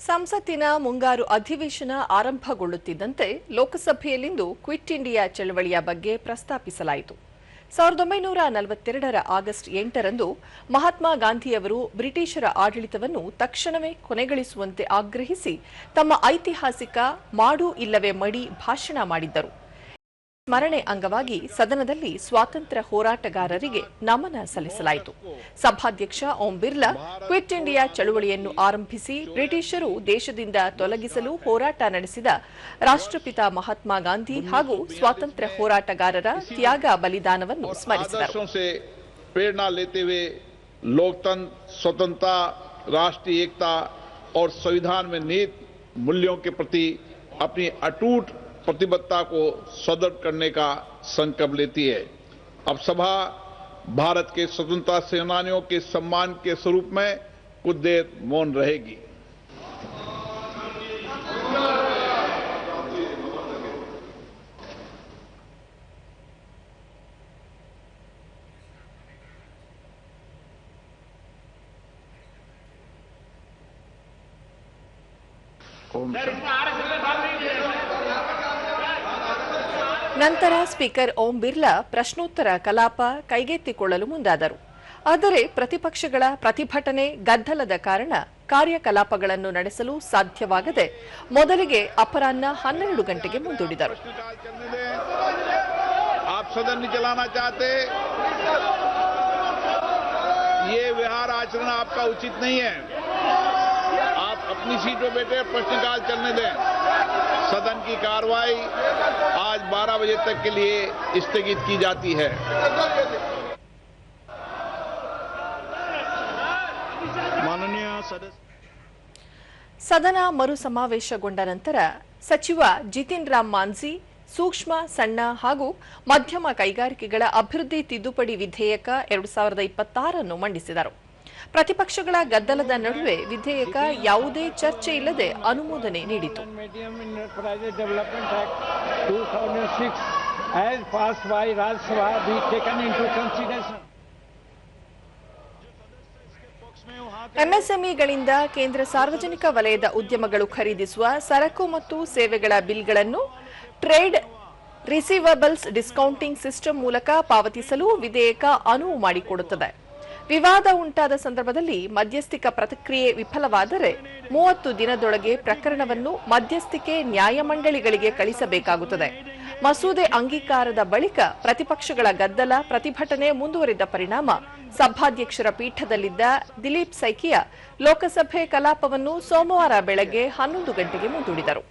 ಸಂಸತ್ತಿನ ಮುಂಗಾರು ಅಧಿವೇಶನ ಆರಂಭಗೊಳ್ಳುತ್ತಿದ್ದಂತೆ ಲೋಕಸಭೆಯಲ್ಲಿಂದು ಕ್ವಿಟ್ ಇಂಡಿಯಾ ಚಳವಳಿಯ ಬಗ್ಗೆ ಪ್ರಸ್ತಾಪಿಸಲಾಯಿತು. 1942ರ ಆಗಸ್ಟ್ 8ರಂದು ಮಹಾತ್ಮ ಗಾಂಧಿಯವರು ಬ್ರಿಟಿಷರ ಆಡಳಿತವನ್ನು ತಕ್ಷಣವೇ ಕೊನೆಗೊಳಿಸುವಂತೆ ಆಗ್ರಹಿಸಿ ತಮ್ಮ ಐತಿಹಾಸಿಕ ಮಾಡು ಇಲ್ಲವೇ ಮಡಿ ಭಾಷಣ ಮಾಡಿದ್ದರು. ಸ್ಮರಣೆ ಅಂಗವಾಗಿ ಸದನದಲ್ಲಿ ಸ್ವಾತಂತ್ರ್ಯ ಹೋರಾಟಗಾರರಿಗೆ ನಮನ ಸಲ್ಲಿಸಲಾಯಿತು. ಸಭಾಧ್ಯಕ್ಷ ಓಂ ಬಿರ್ಲಾ ಕ್ವಿಟ್ ಇಂಡಿಯಾ ಚಳವಳಿಯನ್ನು ಆರಂಭಿಸಿ ಬ್ರಿಟಿಷರು ದೇಶದಿಂದ ತೊಲಗಿಸಲು ಹೋರಾಟ ನಡೆಸಿದ ರಾಷ್ಟ್ರಪಿತ ಮಹಾತ್ಮ ಗಾಂಧಿ ಹಾಗೂ ಸ್ವಾತಂತ್ರ್ಯ ಹೋರಾಟಗಾರರ ತ್ಯಾಗ ಬಲಿದಾನವನ್ನು ಸ್ಮರಿಸಿದರು. प्रेरणा लेते हुए लोकतंत्र, स्वतंत्रता, राष्ट्रीय एकता और संविधान में निहित मूल्यों के प्रति अपनी अटूट प्रतिबद्धता को सुदृढ़ करने का संकल्प लेती है. अब सभा भारत के स्वतंत्रता सेनानियों के सम्मान के स्वरूप में कुछ देर मौन रहेगी. ನಂತರ ಸ್ಪೀಕರ್ ಓಂ ಬಿರ್ಲಾ ಪ್ರಶ್ನೋತ್ತರ ಕಲಾಪ ಕೈಗೆತ್ತಿಕೊಳ್ಳಲು ಮುಂದಾದರು. ಆದರೆ ಪ್ರತಿಪಕ್ಷಗಳ ಪ್ರತಿಭಟನೆ ಗದ್ದಲದ ಕಾರಣ ಕಾರ್ಯಕಲಾಪಗಳನ್ನು ನಡೆಸಲು ಸಾಧ್ಯವಾಗದೆ ಮೊದಲಿಗೆ ಅಪರಾಹ್ನ 12 ಗಂಟೆಗೆ ಮುಂದೂಡಿದರು. अपनी सीट पर बैठे प्रश्नकाल चलने दें. सदन की कार्रवाई आज 12 बजे तक के लिए स्थगित की जाती है. ಮಾನನೀಯ ಸದನ ಮರು ಸಮಾವೇಶಗೊಂಡ ನಂತರ ಸಚಿವ ಜಿತಿನ್ ರಾಮ್ ಮಾಂಝಿ ಸೂಕ್ಷ್ಮ, ಸಣ್ಣ ಹಾಗೂ ಮಧ್ಯಮ ಕೈಗಾರಿಕೆಗಳ ಅಭಿವೃದ್ಧಿ ತಿದ್ದುಪಡಿ ವಿಧೇಯಕ 2026 ಮಂಡಿಸಿದರು. ಪ್ರತಿಪಕ್ಷಗಳ ಗದ್ದಲದ ನಡುವೆ ವಿಧೇಯಕ ಯಾವುದೇ ಚರ್ಚೆ ಇಲ್ಲದೆ ಅನುಮೋದನೆ ನೀಡಿತು. ಎಂಎಸ್ಎಂಇಗಳಿಂದ ಕೇಂದ್ರ ಸಾರ್ವಜನಿಕ ವಲಯದ ಉದ್ಯಮಗಳು ಖರೀದಿಸುವ ಸರಕು ಮತ್ತು ಸೇವೆಗಳ ಬಿಲ್ಗಳನ್ನು ಟ್ರೇಡ್ ರಿಸೀವಬಲ್ಸ್ ಡಿಸ್ಕೌಂಟಿಂಗ್ ಸಿಸ್ಟಮ್ ಮೂಲಕ ಪಾವತಿಸಲು ವಿಧೇಯಕ ಅನುವು ಮಾಡಿಕೊಡುತ್ತದೆ. ವಿವಾದ ಉಂಟಾದ ಸಂದರ್ಭದಲ್ಲಿ ಮಧ್ಯಸ್ಥಿಕಾ ಪ್ರಕ್ರಿಯೆ ವಿಫಲವಾದರೆ 30 ದಿನದೊಳಗೆ ಪ್ರಕರಣವನ್ನು ಮಧ್ಯಸ್ಥಿಕೆ ನ್ಯಾಯಮಂಡಳಿಗಳಿಗೆ ಕಳಿಸಬೇಕಾಗುತ್ತದೆ. ಮಸೂದೆ ಅಂಗೀಕಾರದ ಬಳಿಕ ಪ್ರತಿಪಕ್ಷಗಳ ಗದ್ದಲ ಪ್ರತಿಭಟನೆ ಮುಂದುವರಿದ ಪರಿಣಾಮ ಸಭಾಧ್ಯಕ್ಷರ ಪೀಠದಲ್ಲಿದ್ದ ದಿಲೀಪ್ ಸೈಕಿಯಾ ಲೋಕಸಭೆ ಕಲಾಪವನ್ನು ಸೋಮವಾರ ಬೆಳಗ್ಗೆ 11 ಗಂಟೆಗೆ ಮುಂದೂಡಿದರು.